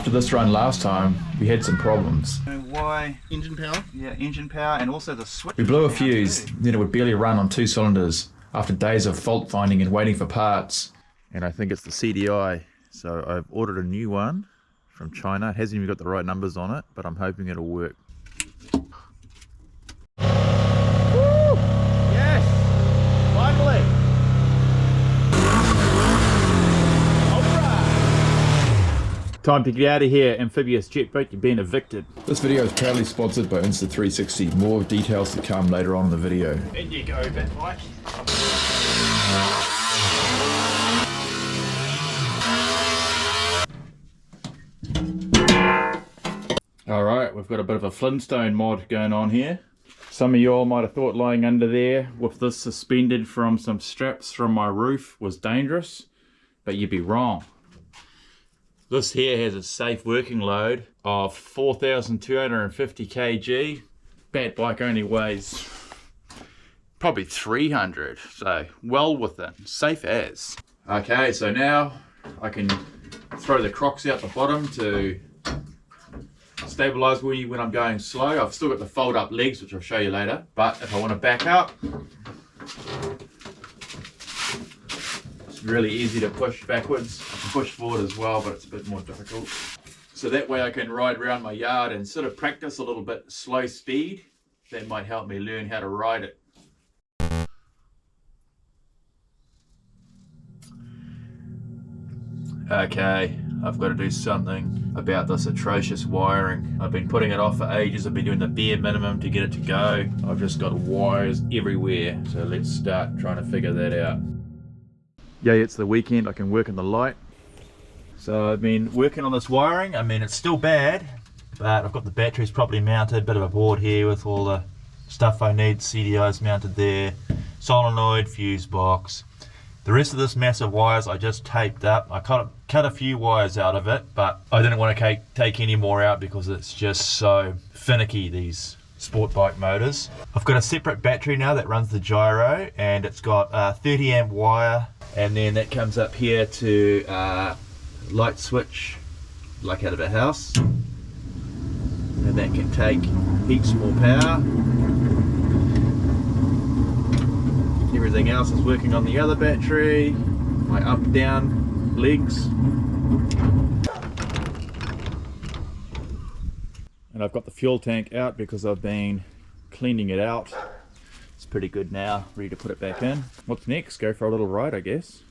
after this run last time, we had some problems. Why? Engine power? Yeah, engine power and also the switch. We blew a fuse, then it would barely run on 2 cylinders after days of fault finding and waiting for parts. And I think it's the CDI, so I've ordered a new one from China. It hasn't even got the right numbers on it, but I'm hoping it'll work. Yes! Finally! Time to get out of here, amphibious jet boat, you're being evicted. This video is proudly sponsored by Insta360. More details to come later on in the video. In you go, BATBIKE. Alright, we've got a bit of a Flintstone mod going on here. Some of y'all might have thought lying under there with this suspended from some straps from my roof was dangerous, but you'd be wrong. This here has a safe working load of 4,250 kg. BATBIKE only weighs probably 300, so well within, safe as. Okay, so now I can throw the crocks out the bottom to stabilize me when I'm going slow. I've still got the fold up legs, which I'll show you later, but if I want to back up, it's really easy to push backwards. I can push forward as well, but it's a bit more difficult. So that way I can ride around my yard and sort of practice a little bit slow speed. That might help me learn how to ride it. Okay, I've got to do something about this atrocious wiring. I've been putting it off for ages. I've been doing the bare minimum to get it to go. I've just got wires everywhere. So let's start trying to figure that out. Yeah, it's the weekend. I can work in the light. So I've been working on this wiring. I mean, it's still bad, but I've got the batteries properly mounted. Bit of a board here with all the stuff I need. CDIs mounted there. Solenoid, fuse box. The rest of this massive wires I just taped up. I cut a few wires out of it, but I didn't want to take any more out because it's just so finicky, these sport bike motors. I've got a separate battery now that runs the gyro, and it's got a 30 amp wire, and then that comes up here to light switch like out of a house, and that can take heaps more power. Everything else is working on the other battery, my up down legs, and I've got the fuel tank out because I've been cleaning it out. It's pretty good now, ready to put it back in. What's next? Go for a little ride, I guess.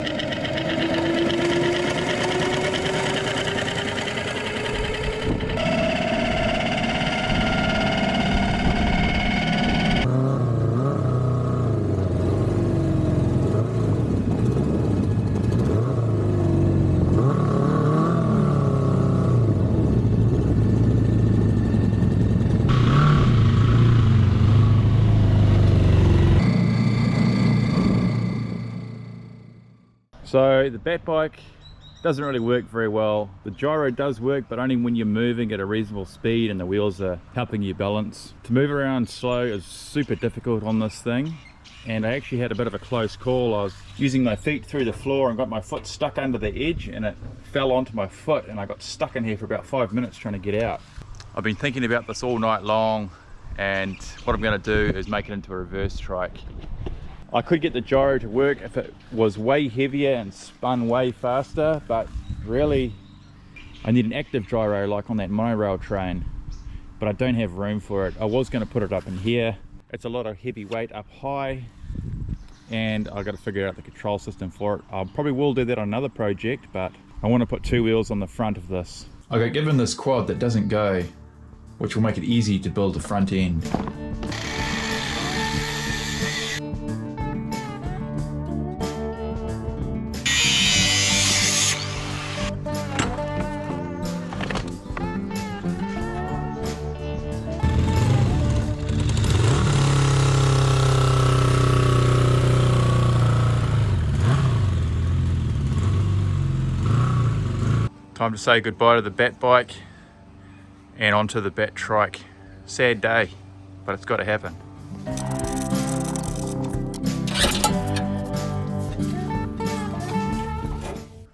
So the BATBIKE doesn't really work very well. The gyro does work, but only when you're moving at a reasonable speed and the wheels are helping you balance. To move around slow is super difficult on this thing, and I actually had a bit of a close call. I was using my feet through the floor and got my foot stuck under the edge, and it fell onto my foot, and I got stuck in here for about 5 minutes trying to get out. I've been thinking about this all night long, and what I'm going to do is make it into a reverse trike. I could get the gyro to work if it was way heavier and spun way faster, but really I need an active gyro like on that monorail train, but I don't have room for it. I was going to put it up in here. It's a lot of heavy weight up high, and I've got to figure out the control system for it. I probably will do that on another project, but I want to put 2 wheels on the front of this. I got given this quad that doesn't go, which will make it easy to build the front end. Time to say goodbye to the BATBIKE and onto the BATTRIKE. Sad day, but it's got to happen.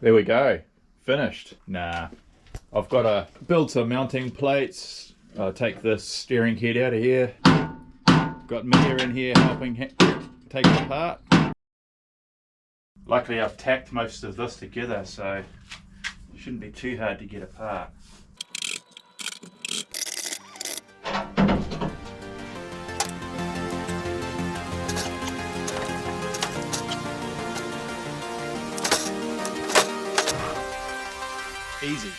There we go, finished. Nah, I've got to build some mounting plates. I'll take this steering head out of here. Got Mia in here helping take it apart. Luckily I've tacked most of this together, so it shouldn't be too hard to get apart. Easy.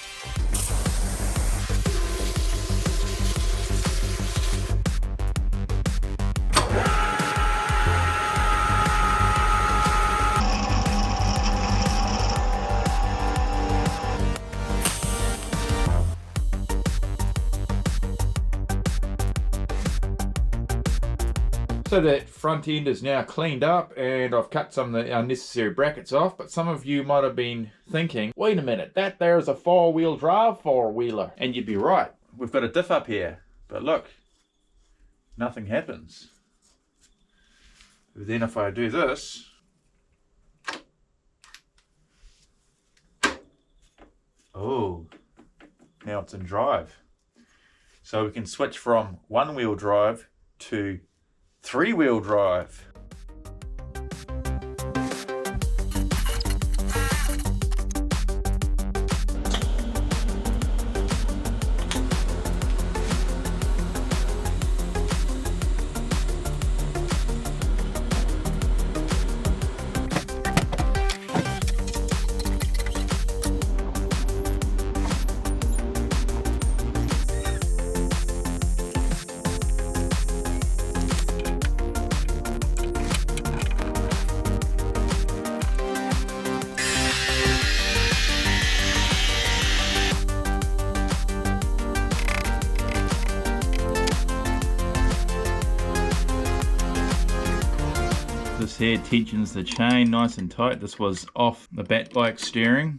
So that front end is now cleaned up and I've cut some of the unnecessary brackets off, but some of you might have been thinking, wait a minute, that there's a four-wheel drive four-wheeler. And you'd be right, we've got a diff up here, but look, nothing happens. But then if I do this, oh, now it's in drive. So we can switch from one-wheel drive to three-wheel drive. This here tensions the chain nice and tight. This was off the BATBIKE steering.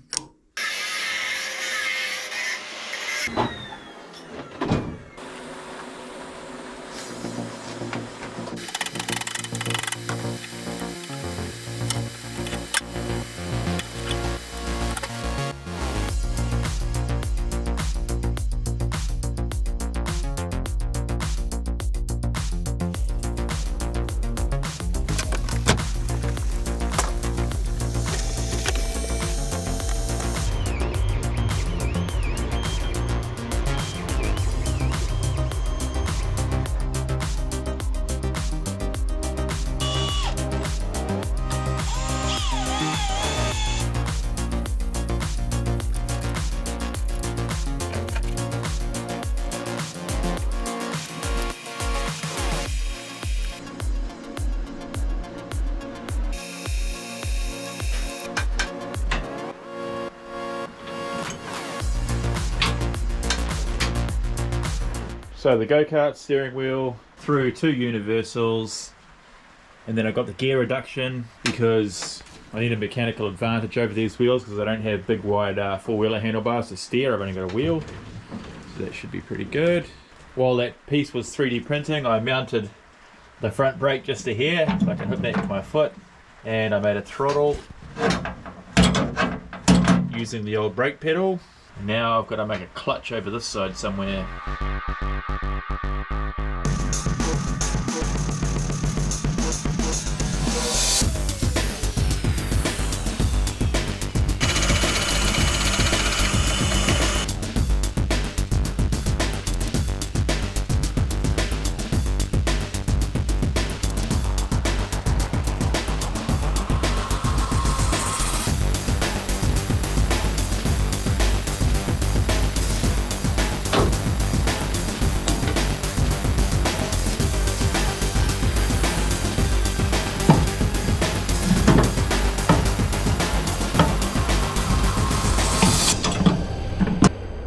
So the go-kart steering wheel through two universals, and then I got the gear reduction because I need a mechanical advantage over these wheels because I don't have big wide four-wheeler handlebars to steer. I've only got a wheel, so that should be pretty good. While that piece was 3D printing, I mounted the front brake just to here so I can hook that to my foot, and I made a throttle using the old brake pedal. And now I've got to make a clutch over this side somewhere.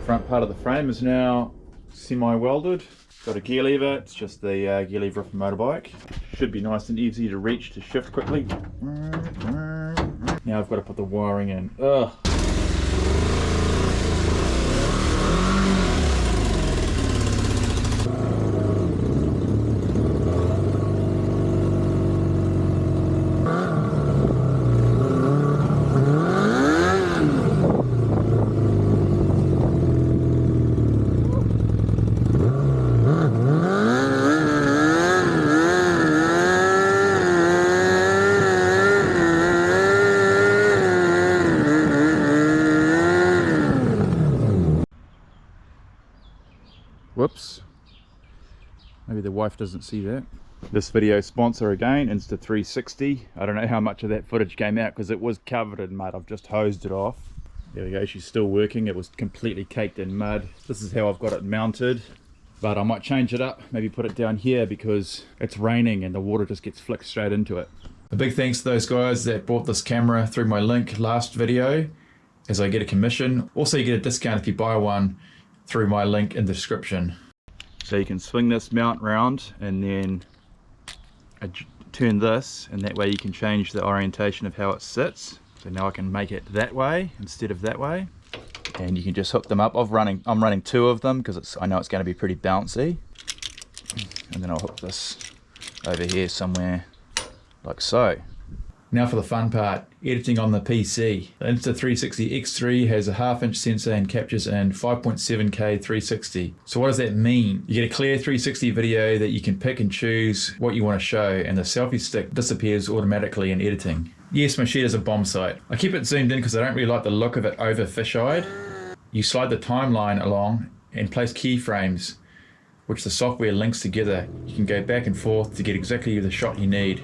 Front part of the frame is now semi-welded. Got a gear lever, it's just the gear lever from motorbike. Should be nice and easy to reach to shift quickly. Now I've got to put the wiring in. Ugh. wife doesn't see that. This video sponsor again, Insta360. I don't know how much of that footage came out because it was covered in mud. I've just hosed it off. There we go, she's still working. It was completely caked in mud. This is how I've got it mounted, but I might change it up, maybe put it down here because it's raining and the water just gets flicked straight into it. A big thanks to those guys that bought this camera through my link last video, as I get a commission. Also, you get a discount if you buy one through my link in the description. So you can swing this mount round and then turn this, and that way you can change the orientation of how it sits. So now I can make it that way instead of that way, and you can just hook them up. I'm running 2 of them because I know it's going to be pretty bouncy, and then I'll hook this over here somewhere like so. Now for the fun part, editing on the PC. The Insta360 X3 has a 1/2 inch sensor and captures in 5.7K 360. So what does that mean? You get a clear 360 video that you can pick and choose what you want to show, and the selfie stick disappears automatically in editing. Yes, my shed is a bomb site. I keep it zoomed in because I don't really like the look of it over fisheyed. You slide the timeline along and place keyframes, which the software links together. You can go back and forth to get exactly the shot you need.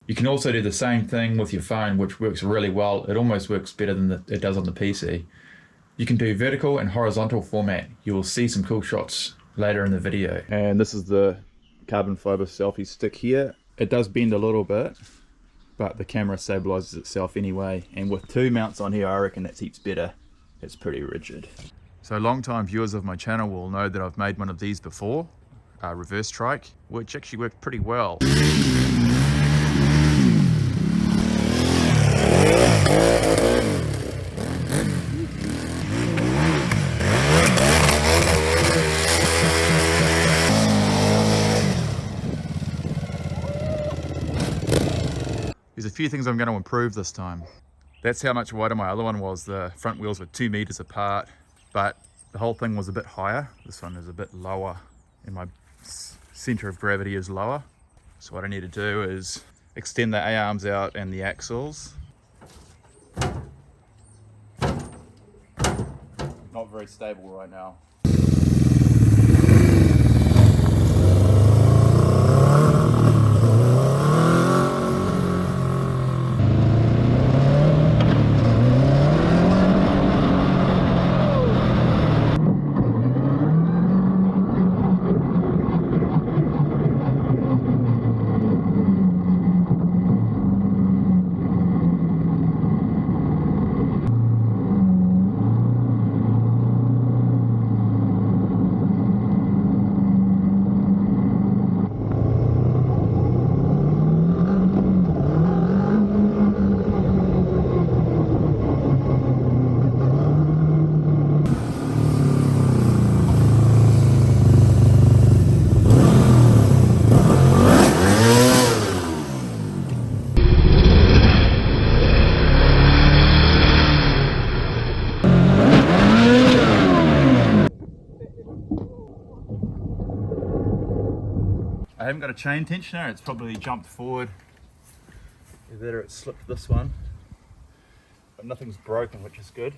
You can also do the same thing with your phone, which works really well. It almost works better than it does on the PC. You can do vertical and horizontal format. You will see some cool shots later in the video. And this is the carbon fiber selfie stick here. It does bend a little bit, but the camera stabilizes itself anyway. And with 2 mounts on here, I reckon that keeps better. It's pretty rigid. So long-time viewers of my channel will know that I've made one of these before, a reverse trike, which actually worked pretty well. There's a few things I'm going to improve this time. That's how much wider my other one was. The front wheels were 2 meters apart, but the whole thing was a bit higher. This one is a bit lower, and my center of gravity is lower. So what I need to do is extend the A-arms out and the axles. Not very stable right now. I haven't got a chain tensioner, it's probably jumped forward. Either it slipped this one, but nothing's broken, which is good.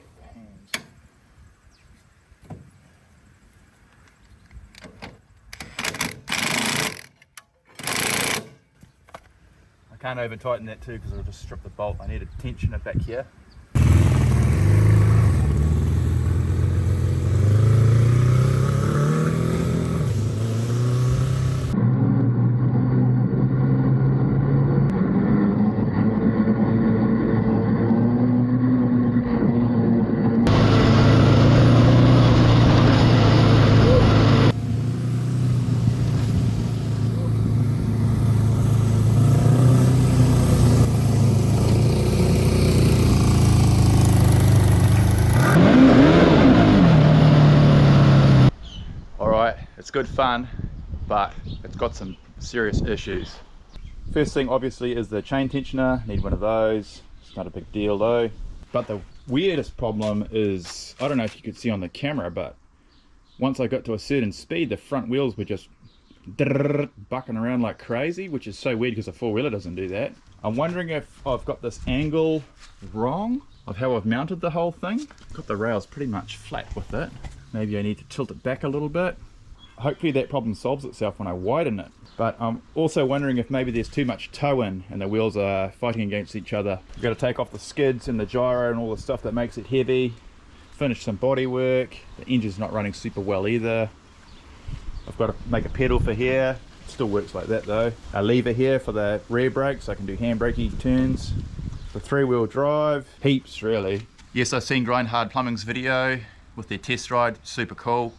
I can't over tighten that too because it'll just strip the bolt. I need a tensioner back here. It's good fun, but it's got some serious issues. First thing obviously is the chain tensioner. Need one of those. It's not a big deal though. But the weirdest problem is, I don't know if you could see on the camera, but once I got to a certain speed, the front wheels were just bucking around like crazy, which is so weird because a four-wheeler doesn't do that. I'm wondering if I've got this angle wrong. of how I've mounted the whole thing. Got the rails pretty much flat with it. Maybe I need to tilt it back a little bit. Hopefully that problem solves itself when I widen it. But I'm also wondering if maybe there's too much toe in and the wheels are fighting against each other. I've got to take off the skids and the gyro and all the stuff that makes it heavy. Finish some body work. The engine's not running super well either. I've got to make a pedal for here. Still works like that though. A lever here for the rear brake so I can do handbraking turns. The 3-wheel drive, heaps really. Yes, I've seen Grind Hard Plumbing's video with their test ride, super cool.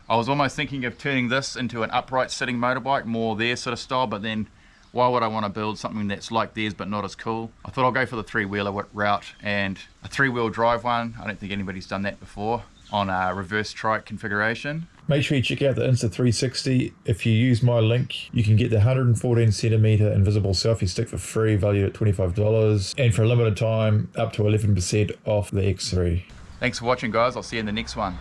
I was almost thinking of turning this into an upright sitting motorbike, more their sort of style, but then why would I want to build something that's like theirs but not as cool? I thought I'll go for the 3-wheeler route and a 3-wheel drive one. I don't think anybody's done that before on a reverse trike configuration. Make sure you check out the Insta360. If you use my link, you can get the 114cm invisible selfie stick for free, valued at $25, and for a limited time, up to 11% off the X3. Thanks for watching, guys. I'll see you in the next one.